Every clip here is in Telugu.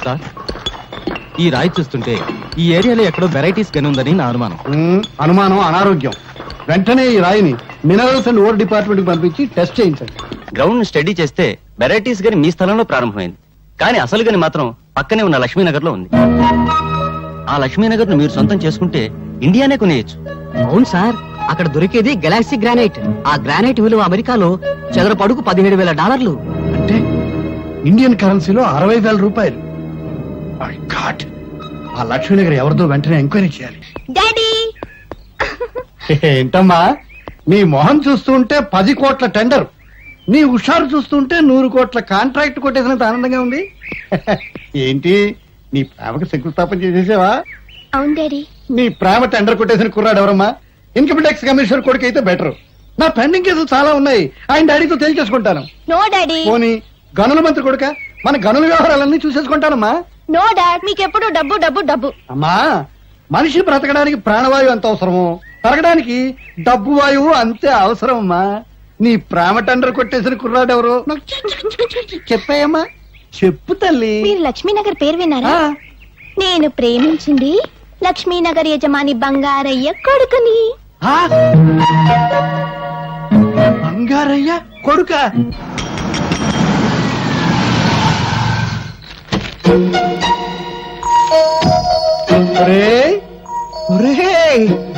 సార్, ఈ రాయి చూస్తుంటే ఈ ఏరియాలో ఎక్కడో వెరైటీస్ గని ఉందని నా అనుమానం. అనుమానం అనారోగ్యం. వెంటనే ఈ రాయిని మినరల్స్ అండ్ ఓర్ డిపార్ట్మెంట్ కి పంపించి టెస్ట్ చేయించండి. గ్రౌండ్ స్టడీ చేస్తే వెరైటీస్ గని మీ స్థలంలో ప్రారంభమైంది, కానీ అసలు గని మాత్రం పక్కనే ఉన్న లక్ష్మీనగర్ లో ఉంది. ఆ లక్ష్మీనగర్ ను మీరు సొంతం చేసుకుంటే ఇండియానే కొనేయచ్చు. అవును సార్, అక్కడ దొరికేది గెలాక్సీ గ్రానైట్. ఆ గ్రానైట్ విలువ అమెరికాలో చదరపు అడుగు $17,000. అంటే ఇండియన్ కరెన్సీలో 60,000 రూపాయలు. My God! ఆ లక్ష్మీనగర్ ఎవరిదో వెంటనే ఎంక్వైరీ చేయాలి. డాడీ ఏంటమ్మా, నీ మొహం చూస్తుంటే 10 కోట్ల టెండర్, నీ హుషారు చూస్తుంటే 100 కోట్ల కాంట్రాక్ట్ కొట్టేసినంత ఆనందంగా ఉంది. ఏంటి, నీ ప్రేమకు శంకుస్థాపన చేసేసావా? అవును డాడీ. నీ ప్రేమ టెండర్ కొట్టేసిన కుర్రాడు ఎవరమ్మా? ఇన్కమ్ ట్యాక్స్ కమిషనర్ కొడుకు అయితే బెటర్. నా పెండింగ్ కేసులు చాలా ఉన్నాయి, ఆయన డాడీతో తేల్చేసుకుంటాను. No daddy. పోనీ గనుల మంత్రి కొడుక, మన గనుల వ్యవహారాలన్నీ చూసేసుకుంటానమ్మా. నో డాడ్, మీకెప్పుడు డబ్బు డబ్బు డబ్బు. అమ్మా, మనిషి బ్రతకడానికి ప్రాణవాయువు ఎంత అవసరమో తరగడానికి డబ్బు వాయువు అంతే అవసరం అమ్మా. నీ ప్రేమ టెండర్ కొట్టేసిన కుర్రాడు ఎవరు చెప్పాయమ్మా? చెప్పు తల్లి. మీరు లక్ష్మీనగర్ పేరు విన్నారా? నేను ప్రేమించింది లక్ష్మీనగర్ యజమాని బంగారయ్య కొడుకుని. బంగారయ్య కొడుక?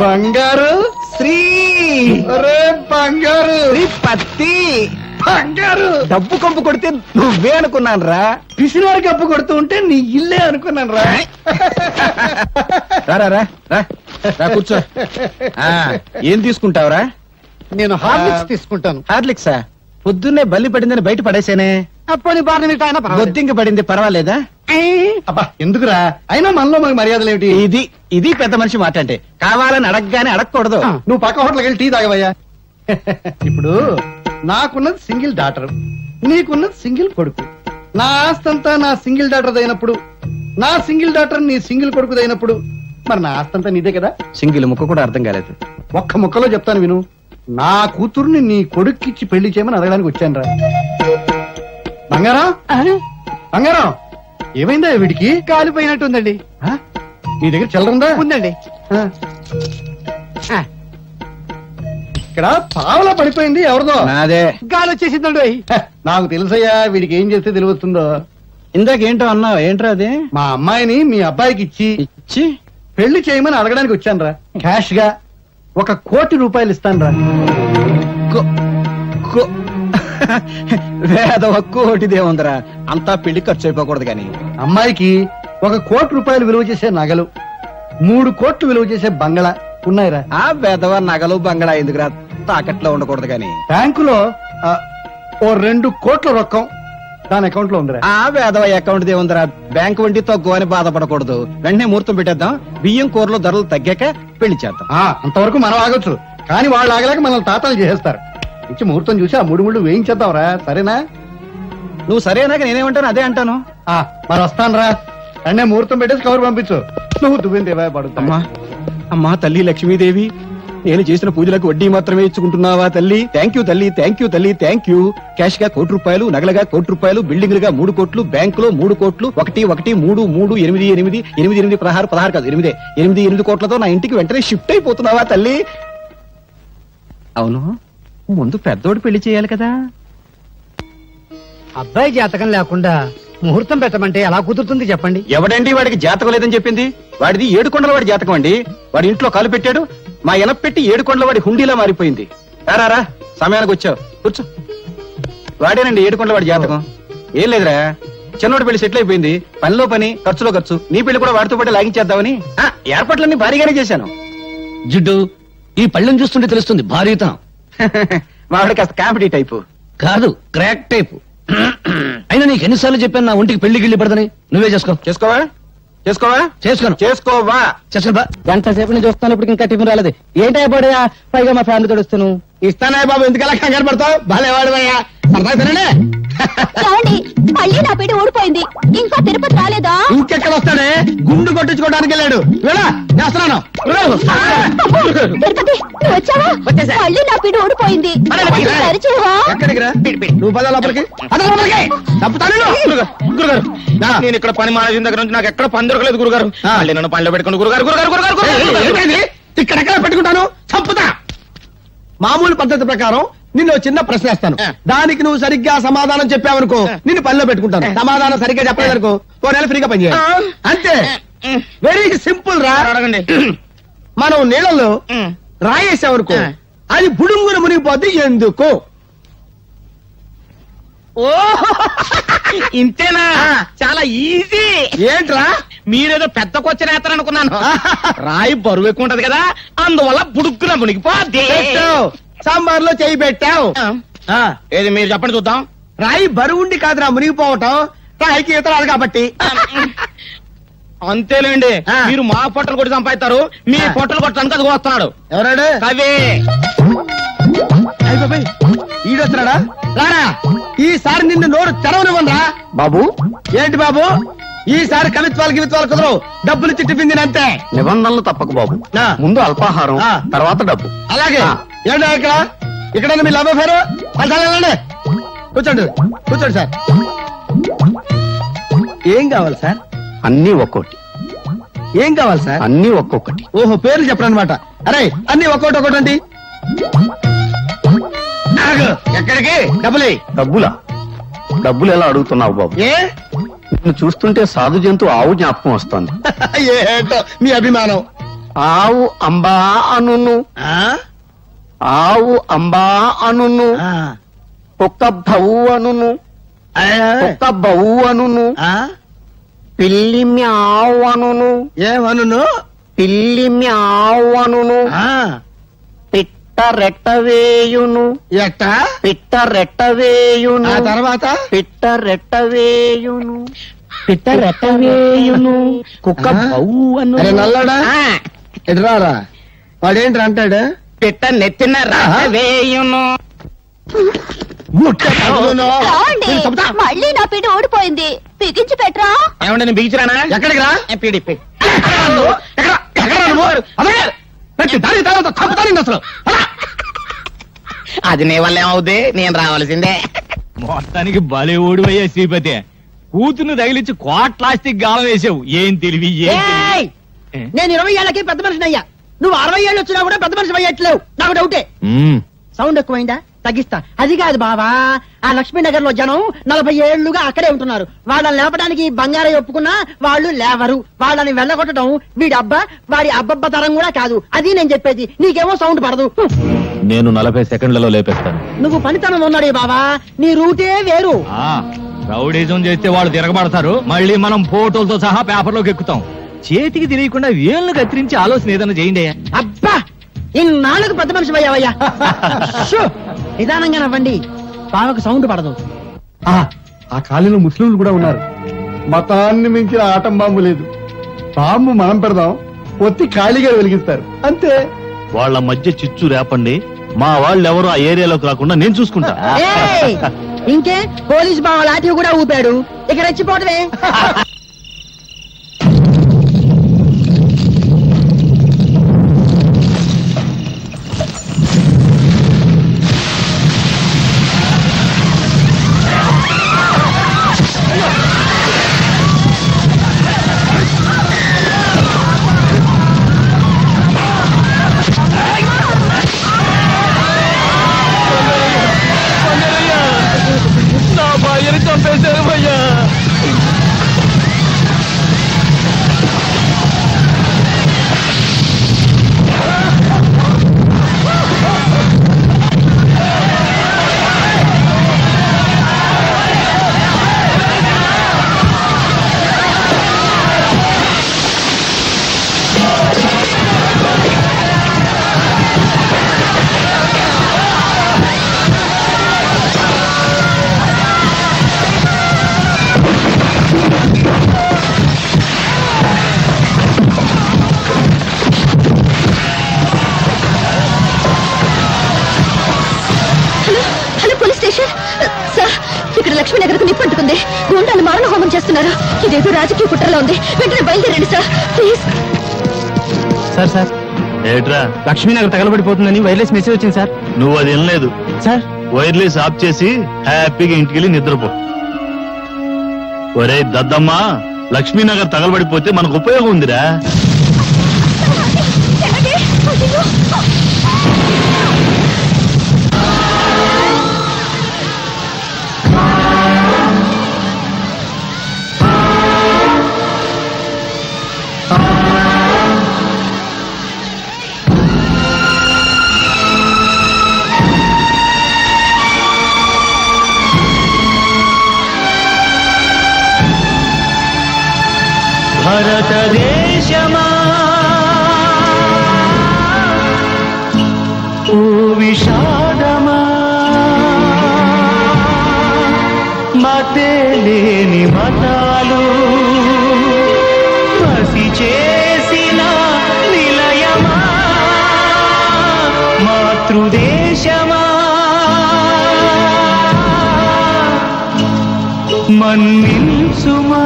బంగారు శ్రీ బంగారు పత్తి బంగారు డబ్బు కంపు కొడితే నువ్వే అనుకున్నాను రా. పిసినారు కప్పు కొడుతూ ఉంటే నీ ఇల్లే అనుకున్నాను రా. కూర్చో. ఏం తీసుకుంటావురా? నేను హార్లిక్స్ తీసుకుంటాను. హార్లిక్సా? పొద్దున్నే బల్లి పడిందని బయట పడేసేనే. బొద్దింక పడింది, పర్వాలేదా? అబ్బా ఎందుకురా, అయినా మనలో మనకి మర్యాదలు ఏమిటి? ఇది పెద్ద మనిషి మాట అంటే. కావాలని అడగగానే అడగకూడదు. నువ్వు పక్క హోటల్కి వెళ్ళి టీ తాగవయ్యా. ఇప్పుడు నాకున్నది సింగిల్ డాటర్, నీకున్నది సింగిల్ కొడుకు. నా ఆస్తంతా నా సింగిల్ డాటర్ అయినప్పుడు, నా సింగిల్ డాటర్ నీ సింగిల్ కొడుకు అయినప్పుడు, మరి నా ఆస్తంతా నీదే కదా. సింగిల్ ముక్క కూడా అర్థం కాలేదు. ఒక్క ముక్కలో చెప్తాను విను. నా కూతుర్ని నీ కొడుక్కిచ్చి పెళ్లి చేయమని అడగడానికి వచ్చాను రా. బంగారం బంగారం, ఏమైందా వీడికి? కాలిపోయినట్టుందండి. నీ దగ్గర చిల్లరుందా? ఉందండి. ఇక్కడ పావలా పడిపోయింది, ఎవరిదో? నాదే. గాలి వచ్చేసిందండి. నాకు తెలుసయ్యా, వీడికి ఏం చేస్తే తెలివస్తుందో. ఇందాకేంటో అన్నావు, ఏంట్రా అది? మా అమ్మాయిని మీ అబ్బాయికి ఇచ్చి పెళ్లి చేయమని అడగడానికి వచ్చాను రా. క్యాష్ గా 1 కోటి రూపాయలు ఇస్తాను రా. వేదవ కోటిదేముందరా, అంతా పెళ్లి ఖర్చు అయిపోకూడదు గాని. అమ్మాయికి 1 కోటి రూపాయలు విలువ చేసే నగలు, 3 కోట్లు విలువ చేసే బంగళా ఉన్నాయిరా. ఆ వేదవ నగలు బంగళా ఎందుకురా, తాకట్లో ఉండకూడదు గాని. బ్యాంకులో 2 కోట్ల రొక్కం దాని అకౌంట్ లో ఉందిరా. ఆ వేదవ అకౌంట్ దేముందరా, బ్యాంకు వంటి తక్కువ అని బాధపడకూడదు. వెంటనే ముహూర్తం పెట్టేద్దాం, బియ్యం కూరలో ధరలు తగ్గాక పెళ్లి చేద్దాం. అంతవరకు మనం ఆగొచ్చు, కానీ వాళ్ళు ఆగలేక మనల్ని తాతాలు చేసేస్తారు. ఇచ్చి ముహూర్తం చూసి ఆ 3 ముళ్ళు వేయించేద్దాంరా, సరేనా? నువ్వు సరేనాక నేనేమంటాను అదే అంటాను. మరి వస్తాను రా. అన్నే ముహూర్తం పెట్టేసి కవర్ పంపించు. నువ్వు దువ్విందేవా పడుతున్నా. అమ్మా తల్లి లక్ష్మీదేవి, నేను చేసిన పూజలకు వడ్డీ మాత్రమే ఇచ్చుకుంటున్నావా తల్లి? థ్యాంక్ యూ తల్లి, థ్యాంక్ యూ తల్లి, థ్యాంక్ యూ. క్యాష్ గా 1 కోటి రూపాయలు, నగలగా 1 కోటి రూపాయలు, బిల్డింగ్లుగా 3 కోట్లు, బ్యాంకులో 3 కోట్లు, 1 1 3 3 8 8 8 8 16 కాదు 8 కోట్లతో నా ఇంటికి వెంటనే షిఫ్ట్ అయిపోతున్నావా తల్లి? అవును, ముందు పెద్దోడు పెళ్లి చేయాలి కదా. అబ్బాయి జాతకం లేకుండా ముహూర్తం పెట్టమంటే ఎలా కుదురుతుంది చెప్పండి? ఎవడండి వాడికి జాతకం లేదని చెప్పింది? వాడిది 7 కొండల వాడి జాతకం అండి. వాడి ఇంట్లో కాలు పెట్టాడు, మా ఎనప్ పెట్టి 7 కొండల వాడి హుండీలా మారిపోయింది. రారా, సమయానికి వచ్చావు, కూర్చో. వాడేనండి 7 కొండల వాడి జాతకం. ఏం లేదురా, చిన్నోడి పెళ్లి సెటిల్ అయిపోయింది. పనిలో పని, ఖర్చులో ఖర్చు. నీ పెళ్లి కూడా వాడితో పాటు లాగించేద్దామని ఏర్పాట్లన్నీ భారీగానే చేశాను. జిడ్డు, ఈ పళ్ళెం చూస్తుంటే తెలుస్తుంది భారీతనం. వాడి కాస్త కామెడీ టైపు కాదు, క్రాక్ టైపు. అయినా నీకు ఎన్నిసార్లు చెప్పాను నా ఒంటికి పెళ్లి గిళ్ళి పడదని. నువ్వే చేసుకోవా? చేసుకోవా? గంట సేపు నేను చూస్తాను, ఇప్పుడు ఇంకా టిఫిన్ రాలేదు. ఏంటో పడయా, పైగా మా ఫ్యామిలీ తోడుస్తాను. ఇస్తానా బాబు, ఎందుకలా కంగారు పడతావు? బాలేవాడు మళ్ళీ నా పేట ఊడిపోయింది, ఇంకా తిరుపతి రాలేదా? ఇంకెక్కడ ఎవడు వస్తాడే గుండు కొట్టించుకోవడానికి వెళ్ళాడు వెళ్ళా చేస్తున్నాను తిరుపతి, నువ్వు వచ్చావా? వచ్చేసా. మళ్ళీ నా పిడి ఊడిపోయింది. కొంచెం సరిచేయవా? ఎక్కడికి రా నువ్వు పద లోపలికి తప్పుతాను గురుగారు నేను ఇక్కడ పని మానేసిన దగ్గర నుంచి నాకు ఎక్కడ పని దొరకలేదు గురుగారు మళ్ళీ నన్ను పనిలో పెట్టుకుని గురుగారు గురుగారు గురుగారు ఇక్కడెక్కడ పెట్టుకుంటాను చంపుతా మామూలు పద్ధతి ప్రకారం నిన్ను ఓ చిన్న ప్రశ్న వేస్తాను దానికి నువ్వు సరిగ్గా సమాధానం చెప్పావనుకో నిన్ను పనిలో పెట్టుకుంటాను సమాధానం సరిగ్గా చెప్పలేదనుకో ఓ నెల ఫ్రీగా పనిచేయాలి అంతే వెరీ సింపుల్ రా అడగండి మనం నీళ్ళలో రాయేసామనుకో అది బుడుంగున మునిగిపోద్ది ఎందుకు ఓ ఇంతేనా చాలా ఈజీ ఏంట్రా మీరేదో పెద్ద కొచ్చిన అనుకున్నాను రాయి బరువు ఎక్కువ ఉంటది కదా అందువల్ల బుడుక్కున మునిగిపోద్ది పెట్టావు సాంబార్ లో చేయి పెట్టావు ఆ, ఏది మీరు చెప్పండి చూద్దాం రాయి బరువుండి కాదురా మునిగిపోవటం రాయికి ఈత రాదు కాబట్టి అంతేలేండి ఆ. మీరు మా పొట్టలు కొట్టి సంపాదిస్తారు మీ పొట్టలు కొట్టడానికి అది వస్తున్నాడు ఎవరాడు కవి అయ్య బాబాయ్ ఈడొస్తున్నాడా రారా ఈసారి నిన్ను నోరు తెరవనివ్వనరా బాబు ఏంటి బాబు ఈసారి కవిత్వాలు కుదరవు డబ్బులు చిట్టి పిందినంతే నిబంధనలు తప్పక బాబు ఆ. ముందు అల్పాహారం ఆ. తర్వాత డబ్బు అలాగే ఆ. ఏంటో ఇక్కడ మీ లవ్ అఫేరు కూర్చోండి కూర్చోండి సార్ ఏం కావాలి సార్ అన్ని ఒక్కోటి ఏం కావాలి సార్ అన్ని ఒక్కొక్కటి ఓహో పేర్లు చెప్పరనమాట అరే అన్ని ఒక్కోటి అండి ఎక్కడికి డబ్బులే డబ్బులా డబ్బులు ఎలా అడుగుతున్నావు బాబు ఏ నిన్ను చూస్తుంటే సాధు జంతు ఆవు జ్ఞాపకం వస్తుంది ఏంటో మీ అభిమానం ఆవు అంబా అనును ఆ? ఆవు అంబా అనును ఆ. కుక్క భవు అనును ఆ. కుక్క బవు అనును ఆ? పిల్లి మ్యావు అనును ఏమను పిల్లి మ్యావు అనును ఆ. పిట్ట రెట్టవేయును ఎట్టా పిట్ట రెట్టవేయును ఆ తర్వాత పిట్ట రెట్టవేయును పిట్ట రెట్టవేయును కుక్క ఆ? బౌ అను అరే నల్లాడా ఎదురారా వాడేంటి అంటాడు పిట్ట నెత్తిన రట్టవేయును రాండి. మళ్ళీ నా పిడి ఊడిపోయింది. బిగించి పెట్టరా? ఏమంటే నేను బిగించరానా ఎక్కడికి రా పిడి అసలు అది నీ వల్ల ఏమవుద్ది నేను రావాల్సిందే మొత్తానికి భలే ఓడిపోయా శ్రీపతి కూతురు తగిలించి కోట్లాస్టిక్ గాలం వేసావు ఏం తెలివి ఏం తెలివి? నేను 20 ఏళ్ళకి పెద్ద మనిషిని అయ్యా. నువ్వు 60 ఏళ్ళు వచ్చినా కూడా పెద్ద మనిషి అయ్యట్లేవు. నాకు డౌటే. మ్మ్. సౌండ్ ఎక్కువైందా? తగ్గిస్తా. అది కాదు బావా, ఆ లక్ష్మీనగర్ లో జనం 40 ఏళ్లుగా అక్కడే ఉంటున్నారు. వాళ్ళని లేపడానికి బంగారం ఒప్పుకున్నా వాళ్ళు లేవరు. వాళ్ళని వెళ్ళగొట్టడం వీడి అబ్బా వాడి అబ్బబ్బ తరం కూడా కాదు. అది నేను చెప్పేది. నీకేమో సౌండ్ పడదు. నేను 40 సెకండ్లలో లేపేస్తాను నువ్వు పనితనం ఉన్నాడే బావా, నీ రూటే వేరు. ఆ, రౌడీజం చేస్తే వాళ్ళు తిరగబడతారు మళ్ళీ మనం ఫోటోలతో సహా పేపర్లోకి ఎక్కుతాం చేతికి తెలియకుండా వేళ్ళు కత్తిరించి ఆలోచన ఏదైనా చేయండి అబ్బా ఇన్నాళ్ళకు పెద్ద మనిషి అయ్యావయ్యా. షూ! నిదానంగా నవ్వండి, బావకు సౌండ్ పడదు. ఆ కాలనీలో ముస్లింలు కూడా ఉన్నారు. మతాన్ని మించిన ఆటం బాంబు లేదు. బాంబు మనం పెడదాం, ఒత్తి ఖాళీగా వెలిగిస్తారు అంతే. వాళ్ళ మధ్య చిచ్చు రేపండి మా వాళ్ళు ఎవరు ఆ ఏరియాలోకి రాకుండా నేను చూసుకుంటా ఏయ్! ఇంకే పోలీస్ బావ లాఠీ కూడా ఊపాడు. ఇక రెచ్చిపోవటమే. నా భార్యని చంపేశారు భయ్యా చేస్తున్నారు? ఇదేదో రాజకీయ కుట్రలో ఉంది. వెంటనే బయలుదేరండి సార్, ప్లీజ్. సార్ సార్, ఏట్రా లక్ష్మీనగర్ తగలబడిపోతుందని వైర్లెస్ మెసేజ్ వచ్చింది సార్. నువ్వు అది వినలేదు. సార్, వైర్లెస్ ఆఫ్ చేసి హ్యాపీగా ఇంటికి వెళ్ళి నిద్రపో. ఒరే దద్దమ్మా, లక్ష్మీనగర్ తగలబడిపోతే మనకు ఉపయోగం ఉందిరా. భారతదేశమా ఓ విషాదమా, మతే లేని మతాలు పసి చేసిన నిలయమా, మాతృదేశమా మన్నించుమా.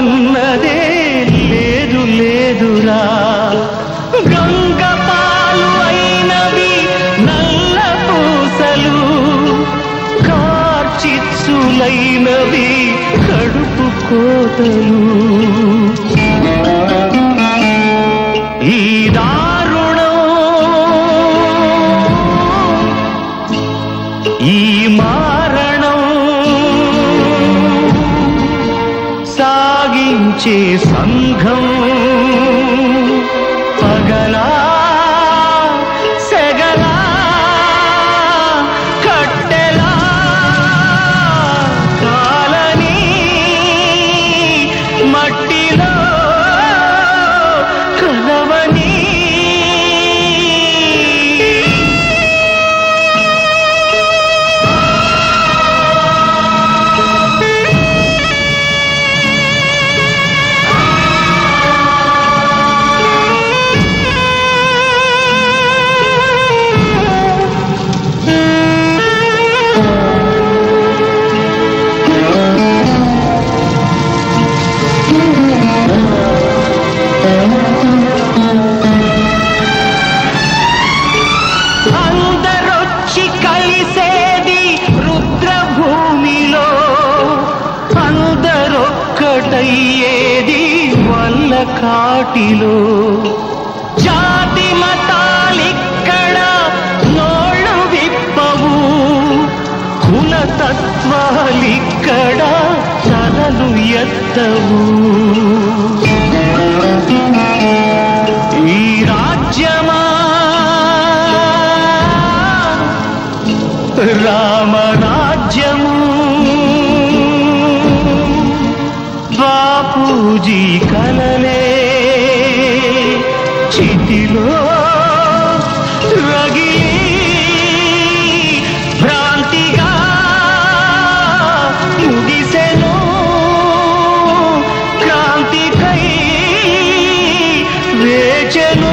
అన్నదే లేదు లేదురా, గంగ పాలు అయినవి నల్ల పూసలు, కార్చిచ్చులైనవి కడుపు కోతలు. ఈ దారుణం, ఈ మారణం సాగించే సంఘం పగలా సెగలా కట్టెలా కాలని మట్టిలో కలవని. అందరొచ్చి కలిసేది రుద్రభూమిలో, అందరొక్కటయ్యేది వల్ల కాటిలో. జాతి మతాలిక్కడ నోళ్ళు విప్పవు, కులతత్వాలిక్కడ తలలు ఎత్తవు. ఈ రాజ్యమా రామరాజ్యము, బాపూజీ కలలే చితిలో రగిలి భ్రాంతిగా ముగిసెను. క్రాంతికై వేచెను.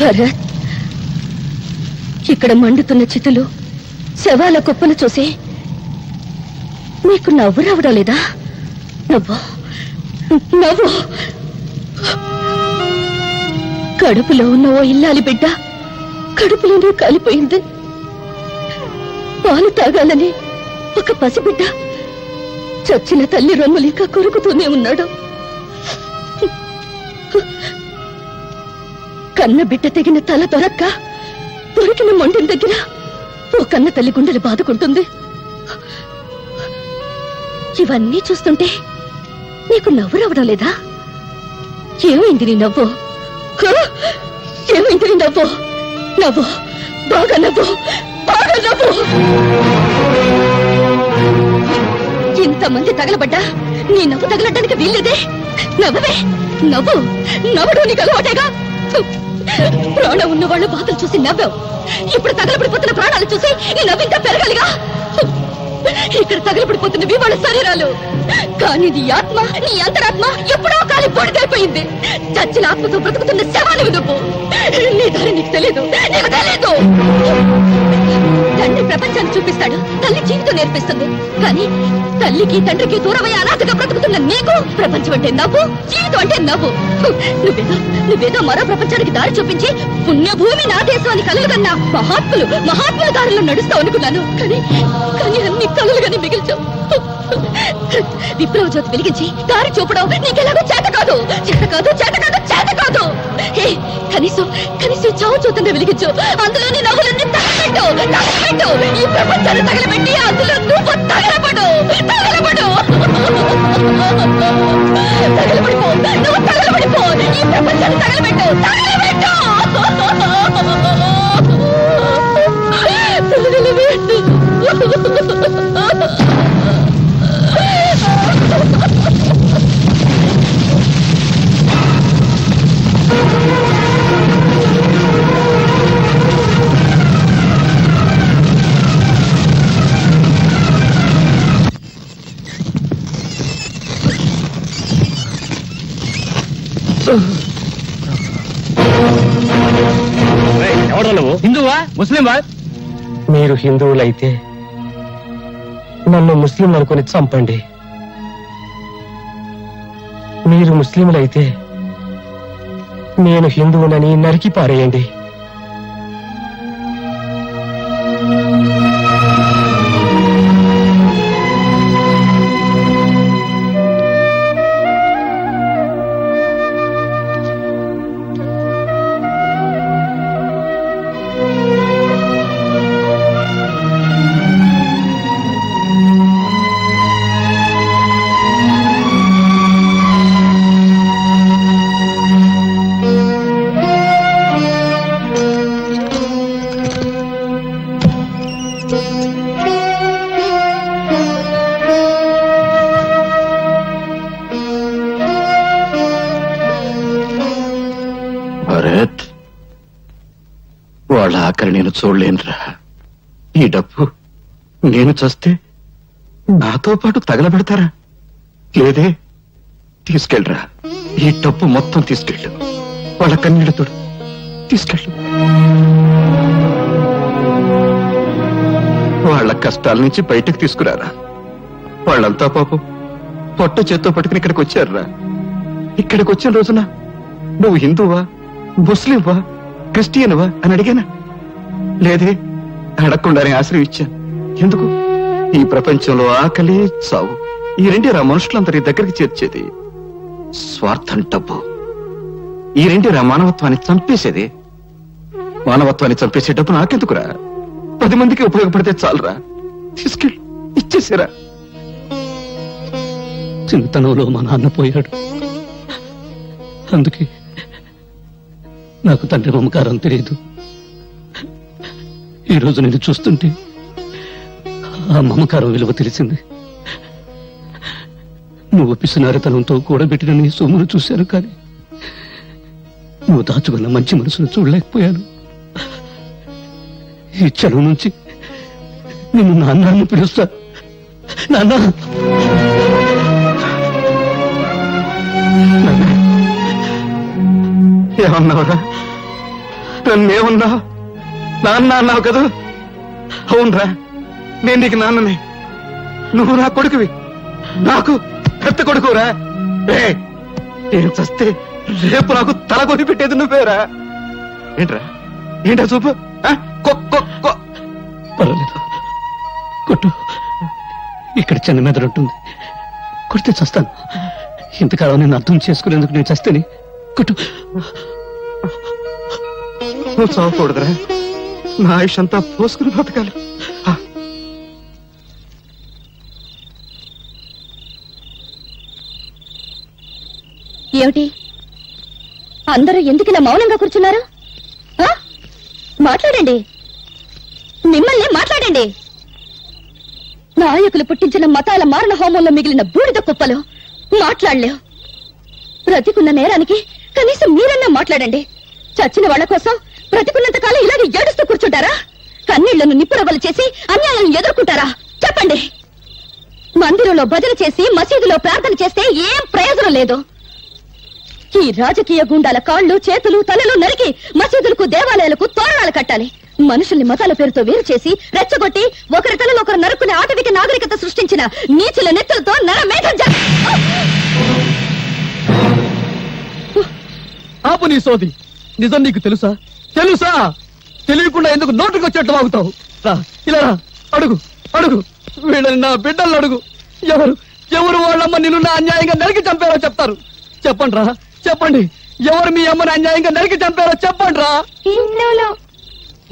భరత్, ఇక్కడ మండుతున్న చితులు, శవాల కుప్పలు చూసి నీకు నవ్వు రావడం లేదా? నవ్వు నవ్వు. కడుపులో ఉన్న ఓ ఇల్లాలి బిడ్డ కడుపులోనే కాలిపోయింది. పాలు తాగాలని ఒక పసిబిడ్డ చచ్చిన తల్లి రొమ్ములు ఇంకా కొరుకుతూనే ఉన్నాడు. కన్న బిడ్డ తెగిన తల దొరక్క దొరికిన మొండెం దగ్గర ఓ కన్న తల్లి గుండెలు బాదుకుంటుంది. ఇవన్నీ చూస్తుంటే నీకు నవ్వు రావడం లేదా? ఏమైంది నీ నవ్వు? హ? ఏమైంది నీ నవ్వు? నవ్వు, బాగా నవ్వు, బాగా నవ్వు. ఇంతమంది తగలబడ్డా నీ నవ్వు తగలడానికి వీల్లేదే. నవ్వవే, నవ్వు. నవ్వడం నీకు అలవాటేగా. ప్రాణం ఉన్న వాళ్ళ బాధలు చూసి నవ్వావు. ఇప్పుడు తగలబడిపోతున్న ప్రాణాలు చూసి ఈ నవ్వు ఇంకా పెరగాలిగా. ఇక్కడ తగలబడిపోతున్నవి వాళ్ళ శరీరాలు, కానీ నీ ఆత్మ, నీ అంతరాత్మ ఎప్పుడో కాలి బొడికైపోయింది. చచ్చిన ఆత్మతో బ్రతుకుతున్న శవానివి నువ్వు. నీ దారి నీకు తెలీదు, నీకు తెలీదు. తండ్రి ప్రపంచాన్ని చూపిస్తాడు, తల్లి జీవితం నేర్పిస్తుంది. కానీ తల్లికి తండ్రికి దూరమై అనాథగా బ్రతుకుతున్న నీకు ప్రపంచం అంటే నవ్వు, జీవితం అంటే నవ్వు. నువ్వేదో మరో ప్రపంచానికి దారి చూపించి పుణ్యభూమి నా దేశం అని కలుగుతున్నా మహాత్ముల దారిలో నడుస్తావు అనుకున్నాను. కానీ అన్ని కలులుగానే మిగిల్చావు. విప్లవ జ్యోతి వెలిగించి దారి చూపడం నీకెలాగో చేత కాదు. కనీసం చావు చూతంగా వెలిగించు. అందులోని నవ్వులన్నీ తగలబెట్టు. ఈ ప్రపంచాన్ని తగలబెట్టి అందులో నువ్వు తగలబడు. నువ్వు తగలబడిపో. ఈ ప్రపంచాన్ని తగలబెట్టు. ఎవడో నువ్వు? హిందువా, ముస్లింవా? మీరు హిందువులైతే నన్ను ముస్లిం అనుకుని చంపండి. మీరు ముస్లింలైతే నేను హిందువునని నరికి పారేయండి. భరత్, వాళ్ళ ఆఖరి నేను చూడలేనురా. ఈ డబ్బు నేను చస్తే నాతో పాటు తగలబెడతారా? లేదే, తీసుకెళ్ళరా. ఈ డబ్బు మొత్తం తీసుకెళ్ళు. వాళ్ళ కన్నీళ్లతో తీసుకెళ్ళు. వాళ్ళ కష్టాల నుంచి బయటకు తీసుకురారా. వాళ్ళంతా పాపం పొట్ట చేత్తో పట్టుకుని ఇక్కడికి వచ్చారురా. ఇక్కడికి వచ్చిన రోజున నువ్వు హిందువా, ముస్లింవా, క్రిస్టియన్వా అని అడిగానా? లేదే, అడగకుండానే ఆశ్రయించాను. ఎందుకు? ఈ ప్రపంచంలో ఆకలి, చావు ఈ రెండేరా మనుషులందరి దగ్గరికి చేర్చేది. స్వార్థం, డబ్బు ఈ రెండేరా మానవత్వాన్ని చంపేసేది. మానవత్వాన్ని చంపేసే డబ్బు నాకెందుకురా? 10 మందికి ఉపయోగపడితే చాలరా. తీసుకెళ్ళి ఇచ్చేసారా. చిన్నతనంలో మా నాన్న పోయాడు. అందుకే నాకు తండ్రి మమకారం తెలియదు. ఈరోజు నేను చూస్తుంటే ఆ మమకారం విలువ తెలిసింది. నువ్వు పిసినారితనంతో కూడబెట్టిన నీ సొమ్మును చూశాను, కానీ నువ్వు దాచుకున్న మంచి మనసును చూడలేకపోయాను. ఈ క్షణం నుంచి నిన్ను నాన్న పిలుస్తా. నాన్న, ఏమన్నావురా? నన్నేమన్నా? నాన్న అన్నావు కదా? అవునరా, నేను నీకు నాన్ననే. నువ్వు నా కొడుకువి, నాకు పెద్ద కొడుకురా. నేను చస్తే రేపు నాకు తల కొని పెట్టేది నువ్వేరా. ఏంట్రా చూపు? పర్వాలేదు, కొట్టు. ఇక్కడ చిన్న మెదడు ఉంటుంది, కొడితే చస్తాను. ఇంతకాలం నేను అర్థం చేసుకునేందుకు నేను చస్తేనే. కొట్టు. నువ్వు చావకూడదురా. నా ఆయుష్ అంతా పోసుకుని బ్రతకాలి. ఏమిటి అందరూ ఎందుకు ఇలా మౌనంగా కూర్చున్నారు? ఆ? మాట్లాడండి, మిమ్మల్ని మాట్లాడండి. నాయకులు పుట్టించిన మతాల మారణ హోమంలో మిగిలిన బూడిద కుప్పలు మాట్లాడలేవు. బ్రతికున్న నేరానికి కనీసం మీరన్నా మాట్లాడండి. చచ్చిన వాళ్ళ కోసం బ్రతికున్నంత కాలం ఇలాగే ఏడుస్తూ కూర్చుంటారా? కన్నీళ్లను నిప్పురవ్వలు చేసి అన్యాయాలను ఎదుర్కొంటారా? చెప్పండి. మందిరంలో భజన చేసి మసీదులో ప్రార్థన చేస్తే ఏం ప్రయోజనం లేదు. ఈ రాజకీయ గుండాల కాళ్ళు చేతులు తలలు నరికి మసీదులకు దేవాలయాలకు తోరణాలు కట్టాలి. మనుషుల్ని మతాల పేరుతో వేరు చేసి రెచ్చగొట్టి ఒకరి తలలో ఒకరు నరుకునే ఆటవిక నాగరికత సృష్టించిన నీచుల నెత్తులతో నరమేధం ఆపు నీ సోది. నిజం నీకు తెలుసా? తెలుసా? తెలియకుండా ఎందుకు నోటుకు వచ్చేట్లు వాగుతావు? రా, ఇలా రా, అడుగు అడుగు, వీళ్ళని నా బిడ్డలను అడుగు. ఎవరు ఎవరు వాళ్ళమ్మ నిన్ను నా అన్యాయంగా నరికి చంపారో చెప్తారు. చెప్పండి రా, చెప్పండి. ఎవరు మీ అమ్మని అన్యాయంగా నరికి చంపారో చెప్పండి రా.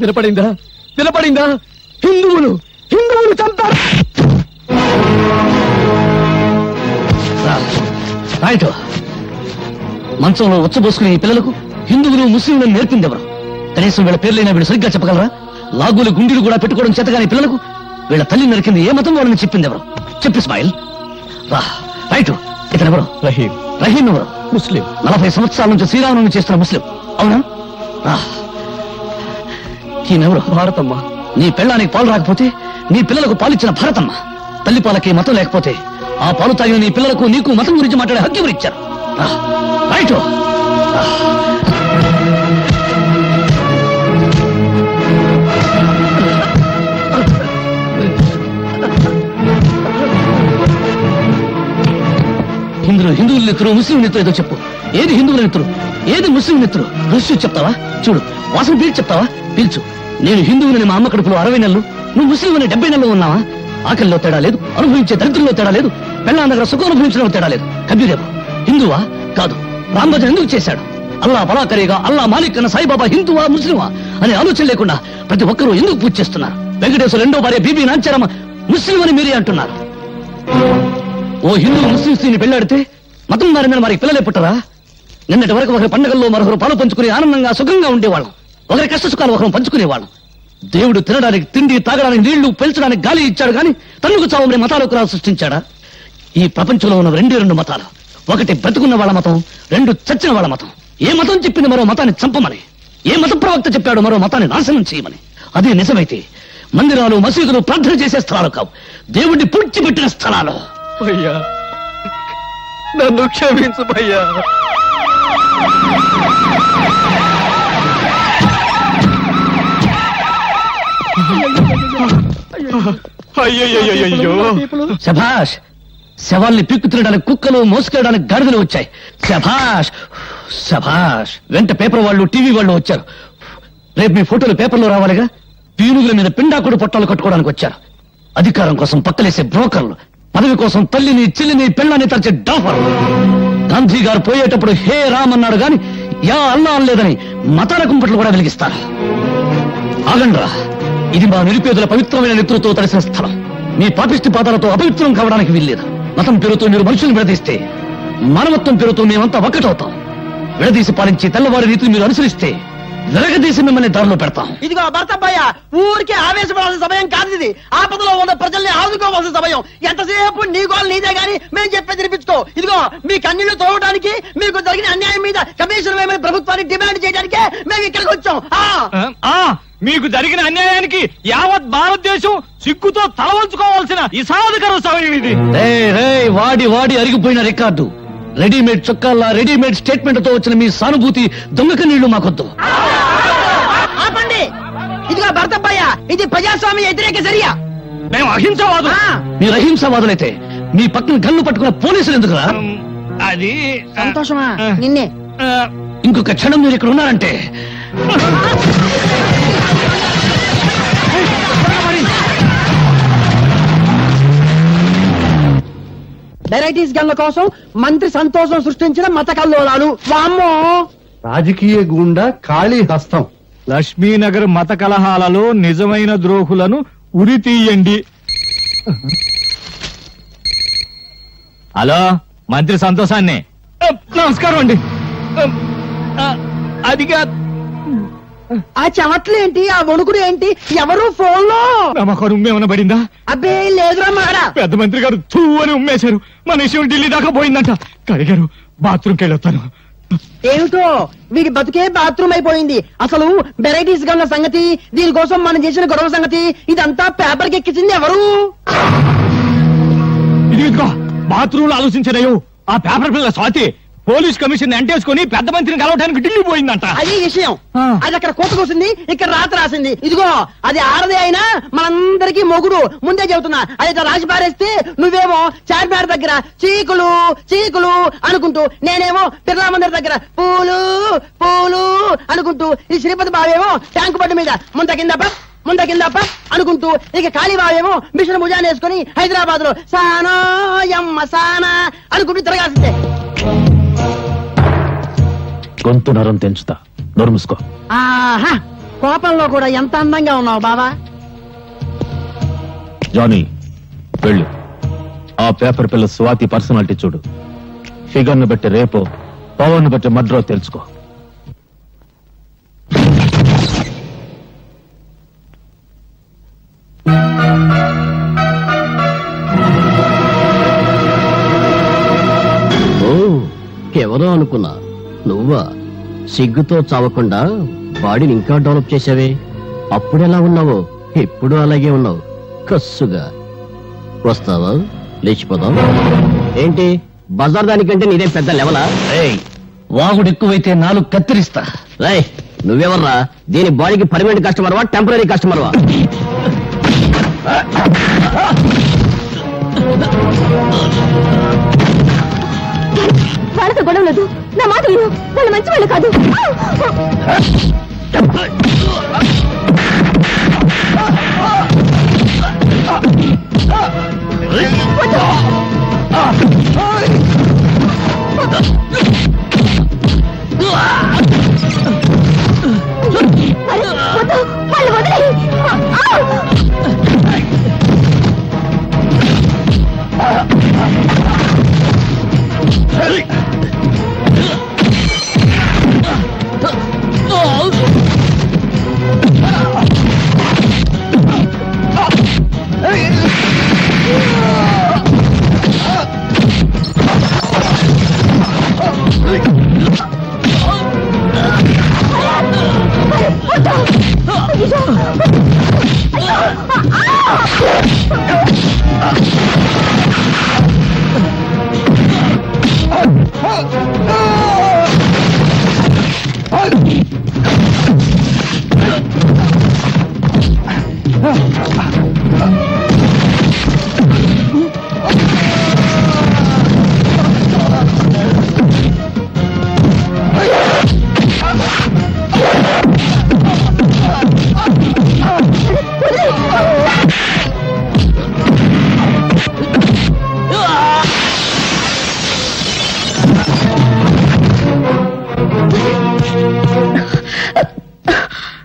వినపడిందా? వినపడిందా? హిందువులు హిందువులు చంపారు. రైట్. మంచంలో ఉచ్చబోసుకునే ఈ పిల్లలకు హిందువులు ముస్లింలను నేర్పింది ఎవరు? కనీసం వీళ్ళ పేర్లైనా వీళ్ళు సరిగ్గా చెప్పగలరా? లాగులు గుండీలు కూడా పెట్టుకోవడం చేతగాని పిల్లలకు వీళ్ళ తల్లి నరికింది ఏ మతం వాళ్ళని చెప్పింది ఎవరు? చెప్పి ఇస్మాయిల్. రా, రైట్. ఇతను ఎవరు? రహీం. రహీం ఎవరు? ముస్లిం. 40 సంవత్సరాల నుంచి శ్రీరామనవమి చేస్తున్న ముస్లిం, అవునా? రా. ఈయనెవరు? భారతమ్మ. నీ పెళ్ళానికి పాలు రాకపోతే నీ పిల్లలకు పాలిచ్చిన భారతమ్మ. తల్లి పాలకి మతం లేకపోతే ఆ పాలు తాగిన నీ పిల్లలకు నీకు మతం గురించి మాట్లాడే హక్కు ఎవరు ఇచ్చారు? రా, రైట్. రా. హిందువుల నెత్తురు ముస్లిం నెత్తురు ఏదో చెప్పు. ఏది హిందువుల నెత్తురు, ఏది ముస్లిం నెత్తురు? రహస్యం చెప్తావా? చూడు, వాసన పీల్చి చెప్తావా? పీల్చు. నేను హిందువులని మా అమ్మ కడుపులో 60 నెలలు, నువ్వు ముస్లిం అని 70 నెలలు ఉన్నావా? ఆకలిలో తేడా లేదు, అనుభవించే దరిద్రంలో తేడా లేదు, పెళ్ళాం దగ్గర సుఖం అనుభవించడంలో తేడా లేదు. కబీరేవు హిందువా? కాదు. రాంభజన్ ఎందుకు చేశాడు? అల్లా బలాకరేగా అల్లా మాలిక్ అన్న సాయిబాబా హిందువా ముస్లిమా అనే ఆలోచన లేకుండా ప్రతి ఒక్కరూ ఎందుకు పూజ చేస్తున్నారు? వెంకటేశ్వర రెండో భార్య బీబీ నాంచారమ్మ ముస్లిం అని మీరే అంటున్నారు. ఓ హిందూ ముస్లిం స్త్రీని పెళ్లాడితే మతం మారిందని మరి పిల్లలే పుట్టరా? నిన్నటి వరకు ఒకరి పండుగల్లో మరొకరు పాలు పంచుకుని ఆనందంగా సుఖంగా ఉండేవాళ్ళం. ఒకరి కష్ట సుఖాలు ఒకరు పంచుకునేవాళ్ళం. దేవుడు తినడానికి తిండి, తాగడానికి నీళ్లు, పెంచడానికి గాలి ఇచ్చాడు గాని తన్నుకు చావమని మతాలకు సృష్టించాడా? ఈ ప్రపంచంలో ఉన్న 2 మతాలు. ఒకటి బ్రతుకున్న వాళ్ళ మతం, 2 చచ్చిన వాళ్ళ మతం. ఏ మతం చెప్పింది మరో మతాన్ని చంపమని? ఏ మత ప్రవక్త చెప్పాడు మరో మతాన్ని నాశనం చేయమని? అదే నిజమైతే మందిరాలు మసీదులు ప్రార్థన చేసే స్థలాలు కావు, దేవుడిని పూడ్చిపెట్టిన స్థలాలు. భయ్యా, నన్ను క్షమించు భయ్యా. అయ్యో, శభాష్. శవాల్ని పిక్కు తినడానికి కుక్కలు, మోసుకెళ్ళడానికి గాడిదలు వచ్చాయి. శభాష్ శభాష్. వెంట పేపర్ వాళ్ళు, టీవీ వాళ్ళు వచ్చారు. రేపు మీ ఫోటోలు పేపర్లో రావాలిగా. పీనుగుల మీద పిండాకుడు పొట్టాలు కట్టుకోవడానికి వచ్చారు. అధికారం కోసం పక్కలేసే బ్రోకర్లు, పదవి కోసం తల్లిని చెల్లిని పెళ్ళాన్ని తరచే డాఫర్లు. గాంధీ గారు పోయేటప్పుడు హే రామ్ అన్నాడు గాని యా అల్లా అనలేదని మతాల కుంపట్లు కూడా వెలిగిస్తారు. ఆగండ్రా, ఇది మా నిరుపేదల పవిత్రమైన నెత్తులతో తడిసిన స్థలం. మీ పాపిష్టి పాదాలతో అపవిత్రం కావడానికి వీల్లేదు. మతం పేరుతో మీరు మనుషులు విడదీస్తే మానవత్వం పేరుతో మేమంతా ఒక్కటవుతాం. విడదీసి పాలించి తెల్లవారి రీతిని మీరు అనుసరిస్తే విరగదీసి మిమ్మల్ని దారిలో పెడతాం. ఇదిగో భర్తబ్బయ్య, ఊరికే ఆవేశపడాల్సిన సమయం కాదు ఇది. ఆపదలో ఉన్న ప్రజల్ని ఆదుకోవాల్సిన సమయం. ఎంతసేపు నీ గోల్ నీదే గాని మేము చెప్పేది వినిపించుకో. ఇదిగో మీ కన్నీళ్లు తోవడానికి, మీకు జరిగిన అన్యాయం మీద కమిషన్ వేయమని ప్రభుత్వాన్ని డిమాండ్ చేయడానికే మేము ఇక్కడికి వచ్చాం. మీకు జరిగిన అన్యాయానికి యావత్ భారతదేశం సిగ్గుతో తలవంచుకోవాల్సిన ఇసాధకర సమయం ఇది. వాడి వాడి అరిగిపోయిన రికార్డు. రెడీమేడ్ చొక్కాల్లా రెడీమేడ్ స్టేట్మెంట్ తో వచ్చిన మీ సానుభూతి దొంగక నీళ్లు మాకొద్దు. ఆపండి. ఇదిగో భర్తబ్బయ్య, ఇది ప్రజాస్వామ్య వ్యతిరేక చర్య. మేము అహింసవాదు. మీరు అహింసవాదులైతే మీ పక్కన గన్ను పట్టుకున్న పోలీసులు ఎందుకురా? అది సంతోషమా? నిన్నే. ఇంకొక క్షణం మీరు ఇక్కడ ఉన్నారంటే డైరైటీస్ గన్ల కోసం మంత్రి సంతోషం సృష్టించిన మత కల్లోలాలు. వామ్మో! రాజకీయ గుండా ఖాళీ హస్తం. లక్ష్మీనగర్ మత కలహాలలో నిజమైన ద్రోహులను ఉరి తీయండి. హలో, మంత్రి సంతోషాన్ని నమస్కారం అండి అదిగా ఆ చెమట్లేంటి ఆ వణుకుడు ఏంటి ఎవరు ఫోన్ లో నమ్మకం ఉమ్మేమన్నా పడిందా? అబ్బే లేదురా మాడా పెద్ద మంత్రి గారు తూ అని ఉమ్మేశారు. మన విషయం ఢిల్లీ దాకా పోయిందంట. కడిగారు, బాత్రూమ్కి వెళ్ళొస్తాను. ఏమిటో వీడి బతుకే బాత్రూమ్ అయిపోయింది. అసలు వెరైటీస్ గా ఉన్న సంగతి, దీనికోసం మనం చేసిన గొడవ సంగతి, ఇదంతా పేపర్కి ఎక్కించింది ఎవరు? ఇదిగో బాత్రూమ్ లో ఆలోచించలేవు. ఆ పేపర్ పిల్ల స్వాతి పోలీస్ కమిషన్ ఎంటేసుకుని పెద్ద మంత్రిని కలవడానికి ఢిల్లీ పోయిందంట. అది విషయం. అది అక్కడ కోత కోసింది, ఇక్కడ రాత రాసింది. ఇదిగో అది ఆడదే అయినా మనందరికీ మొగుడు. ముందే చెబుతున్నా. అది ఇట్లా రాసి పారేస్తే నువ్వేమో చార్మినార్ దగ్గర చీకులు చీకులు అనుకుంటూ, నేనేమో బిర్లా మందిర్ దగ్గర పూలు పూలు అనుకుంటూ, ఈ శ్రీపతి బావేమో ట్యాంకు బండి మీద ముంద కిందప్ప అనుకుంటూ, ఇక కాళీబావేమో మిషన్ భుజాన్ని వేసుకుని హైదరాబాద్ లో సానా యమ్మ సానా అనుకుంటూ తిరగాల్సిందే. గొంతు నరం తెంచుతా, నోరు మూసుకో. ఆహా, కోపంలో కూడా ఎంత అందంగా ఉన్నావు బావా. జానీ వెళ్ళు, ఆ పేపర్ పిల్ల స్వాతి పర్సనాలిటీ చూడు. ఫిగర్ ను బట్టి రేపో, పవర్ ను బట్టి మడ్రో తెలుసుకో. ఎవరో అనుకున్నా, నువ్వా? సిగ్గుతో చావకుండా బాడీని ఇంకా డెవలప్ చేసావే. అప్పుడెలా ఉన్నావో ఇప్పుడు అలాగే ఉన్నావు, కస్సుగా. వస్తావా? లేచిపోదాం. ఏంటి బజార్ దానికంటే నీదే పెద్ద లెవలా? వాగుడు ఎక్కువైతే నాలుగు కత్తిరిస్తా. రేయ్, నువ్వెవర్రా? దీని బాడీకి పర్మనెంట్ కస్టమర్వా, టెంపరీ కస్టమర్వా? వాళ్ళతో గొడవ లేదు. నా మాట విను, వాళ్ళు మంచి వాళ్ళు కాదు. వాళ్ళు వదిలేయ్.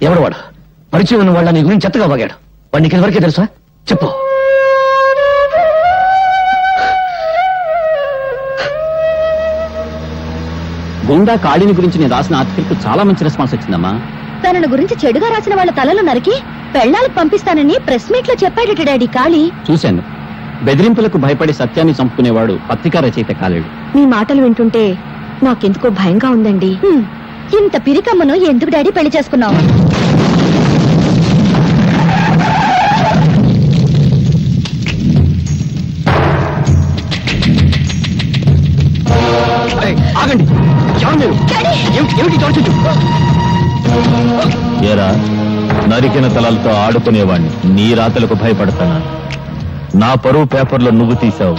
ఎవడు వాడు? పరిచయం ఉన్న వాళ్ళ నీ గురించి చెత్తగా వాగాడు. వాడు నీకు ఎవరికే తెలుసా? చెప్పు. గుండా కాళీని గురించి నేను రాసిన ఆర్టికల్ కు చాలా మంచి రెస్పాన్స్ వచ్చిందమ్మా. తనను గురించి చెడుగా రాసిన వాళ్ళ తలలు నరికి పెళ్ళాలకు పంపిస్తానని ప్రెస్ మీట్ లో చెప్పాడట డాడీ కాళీ. చూశాను. బెదిరింపులకు భయపడి సత్యాన్ని చంపుకునేవాడు పత్రికా రచయిత కాలేడు. మీ మాటలు వింటుంటే నాకెందుకో భయంగా ఉందండి. ఇంత పిరికమ్మను ఎందుకు డాడీ పెళ్లి చేసుకున్నావు? ఆగండి. ఏరా, నరికిన తలలతో ఆడుకునేవాణ్ణి నీ రాతలకు భయపడతానా? నా పరువు పేపర్లో నువ్వు తీసావు,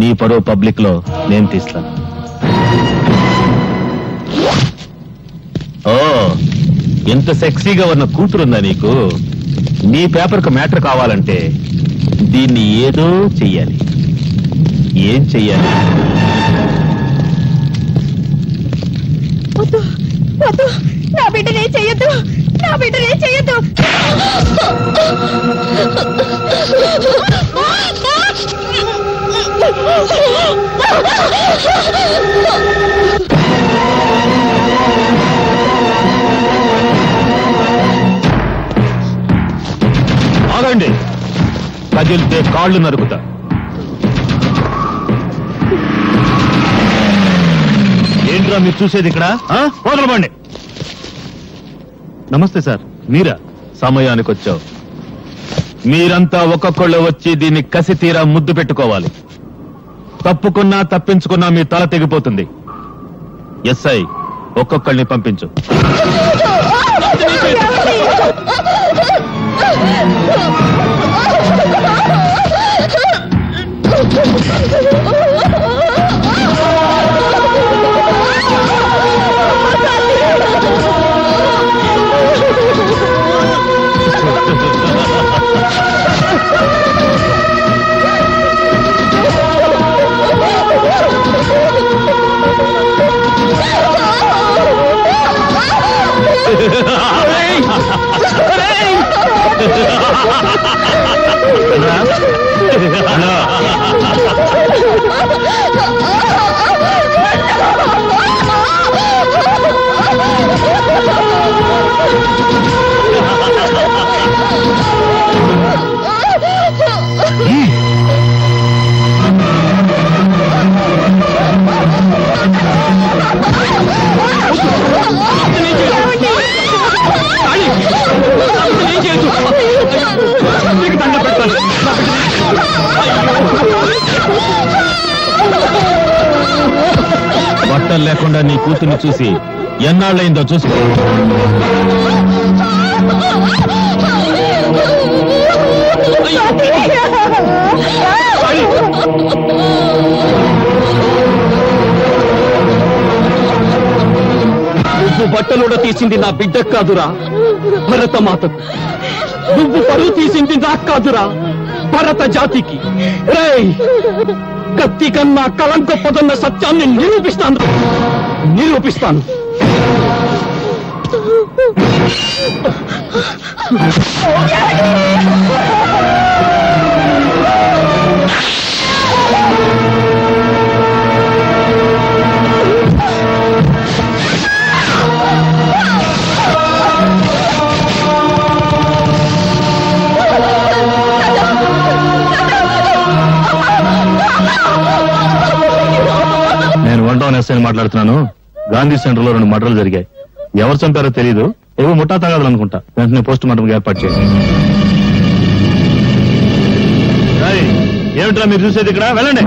నీ పరువు పబ్లిక్ లో నేను తీస్తాను. ఓ, ఎంత సెక్సీగా ఉన్న కూతురుందా నీకు? నీ పేపర్కు మ్యాటర్ కావాలంటే దీన్ని ఏదో చెయ్యాలి. ఏం చెయ్యాలి? నా బిడ్డనే చెయ్యొద్దు, నా బిడ్డనే చెయ్యొద్దు. ఆగండి, కదిలితే కాళ్ళు నరుకుతా. ఏంట్రా మీరు చూసేది ఇక్కడ? వదలబండి. నమస్తే సార్, మీరా? సమయానికి వచ్చావు. మీరంతా ఒక్కొక్కళ్ళు వచ్చి దీన్ని కసి తీరా ముద్దు పెట్టుకోవాలి. తప్పుకున్నా తప్పించుకున్నా మీ తల తెగిపోతుంది. ఎస్ఐ, ఒక్కొక్కళ్ళని పంపించు. బట్టలు లేకుండా నీ కూతుర్ని చూసి ఎన్నాళ్ళైందో చూసుకో. నువ్వు బట్టలుడ తీసింది నా బిడ్డకు కాదురా, భరత మాతకు. నువ్వు పరువు తీసింది నాకు కాదురా, భరత జాతికి. రేయ్, కత్తి కన్నా కలం గొప్పదన్న సత్యాన్ని నిరూపిస్తాను. నేను 1 టౌన్ ఎస్ఐని మాట్లాడుతున్నాను. గాంధీ సెంటర్ లో 2 మర్డర్లు జరిగాయి. ఎవరు చంపారో తెలియదు. ఏవో ముఠా తగాదాలు అనుకుంటా. వెంటనే పోస్ట్ మార్టం ఏర్పాటు చేయండి. ఏమిట్రా మీరు చూసేది ఇక్కడ? వెళ్ళండి.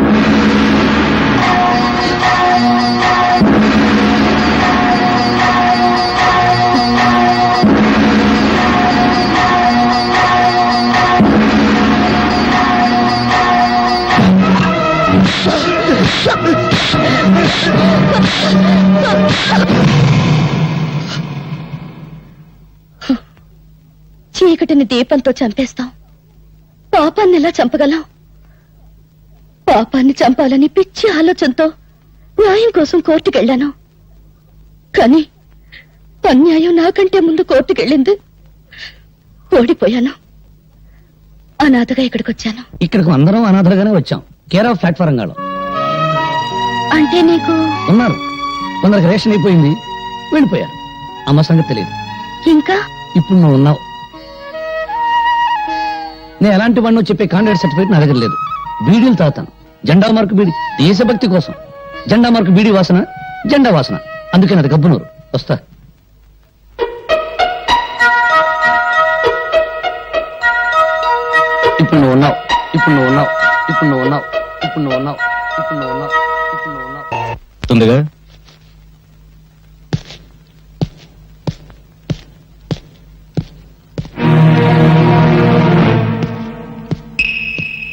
చీకటిని దీపంతో చంపేస్తాం, పాపాన్ని ఎలా చంపగలం? పాపాన్ని చంపాలని పిచ్చి ఆలోచనతో న్యాయం కోసం కోర్టుకెళ్లాను. కానీ అన్యాయం నాకంటే ముందు కోర్టుకెళ్ళింది. ఓడిపోయాను. అనాథగా ఇక్కడికి వచ్చాను. ఇక్కడికి అందరం అనాథలుగానే వచ్చాం. కేర్ ఆఫ్ ప్లాట్ఫారం గాడు అంటే నీకు ఉన్నారు. కొందరికి రేషన్ అయిపోయింది, వెళ్ళిపోయారు. అమ్మ సంగతి తెలియదు. ఇంకా ఇప్పుడు నువ్వు ఉన్నావు. నేను ఎలాంటి వాడినో చెప్పే కాంట్రాక్ట్ సర్టిఫికేట్ నా దగ్గర లేదు. బీడీలు తాగుతాను. జెండా మార్కు బీడి, దేశభక్తి కోసం. జెండా మార్కు బీడీ వాసన, జెండా వాసన. అందుకే నాది గబ్బునూరు. వస్తా. ఇప్పుడు నువ్వు ఉన్నావు. ఇప్పుడు నువ్వు ఉన్నావు. ఇప్పుడు నువ్వు ఉన్నావు. ఇప్పుడు నువ్వు ఉన్నావు. ఇప్పుడు నువ్వు ఉన్నావు. ఇప్పుడు నువ్వు ఉన్నావు. తొందరగా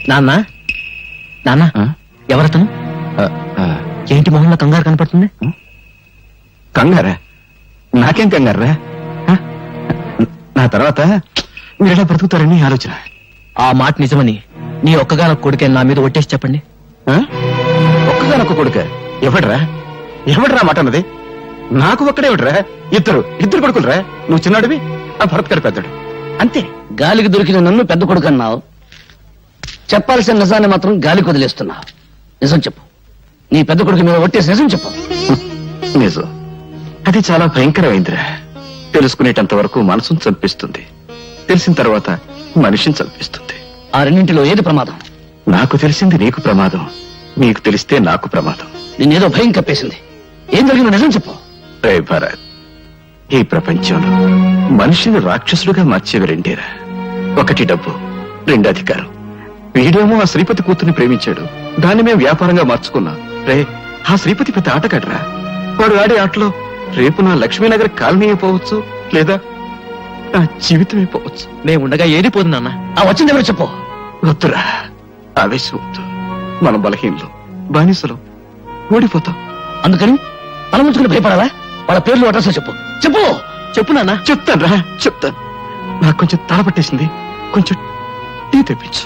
నాన్న, నాన్న, ఎవరతను? ఏంటి మొహంలో కంగారు కనపడుతుంది? కంగారా? నాకేం కంగారా? నా తర్వాత మీరు ఎలా బ్రతుకుతారని ఆలోచన. ఆ మాట నిజమని నీ ఒక్కగానొక్క కొడుకే నా మీద ఒట్టేసి చెప్పండి. ఒక్కగానొక్క కొడుక? ఎవడ్రా? ఎవడ్రా మాట అన్నది? నాకు ఒక్కడేవిడ్రా? ఇద్దరు కొడుకులరా. నువ్వు చిన్నాడివి, ఆ భరత్ గారు పెద్దడు. అంతే. గాలికి దొరికిన నన్ను పెద్ద కొడుకు అన్నావు. చెప్పాల్సిన నిజాన్ని మాత్రం గాలికి వదిలేస్తున్నావు. నిజం చెప్పు. నీ పెద్ద కొడుకు మీద ఒట్టేసి నిజం చెప్పు. నిజం అది చాలా భయంకరమైందిరా. తెలుసుకునేటంత వరకు మనసును చంపిస్తుంది, తెలిసిన తర్వాత మనిషిని చంపిస్తుంది. ఆ రెండింటిలో ఏది ప్రమాదం? నాకు తెలిసింది నీకు ప్రమాదం, నీకు తెలిస్తే నాకు ప్రమాదం. నిన్నేదో భయం కప్పేసింది. ఏం జరిగిందో నిజం చెప్పు. రే భరత్, ఈ ప్రపంచంలో మనిషిని రాక్షసులుగా మార్చేవి రెండేరా. ఒకటి డబ్బు, రెండు అధికారం. వీడేమో ఆ శ్రీపతి కూతుర్ని ప్రేమించాడు, దాన్ని మేము వ్యాపారంగా మార్చుకున్నాం. రే, ఆ శ్రీపతి పెద్ద ఆటగాడ్రా. వాడు ఆడే ఆటలో రేపు నా లక్ష్మీనగర్ కాలనీ అయిపోవచ్చు, లేదా నా జీవితం అయిపోవచ్చు. నేను ఉండగా ఏది పోదు నాన్న. ఆ వచ్చింది ఎవరు చెప్పు. వద్దురా, ఆవేశం వద్దు. మనం బలహీనలు, బానిసలు, ఓడిపోతాం. అందుకని తల ముంచుకుని భయపడాలా? వాళ్ళ పేర్లు అడ్రస్ చెప్పు. చెప్పు చెప్పు నాన్న. చెప్తాను రా, చెప్తాను. నాకు కొంచెం తల పట్టేసింది, కొంచెం టీ తెప్పించు.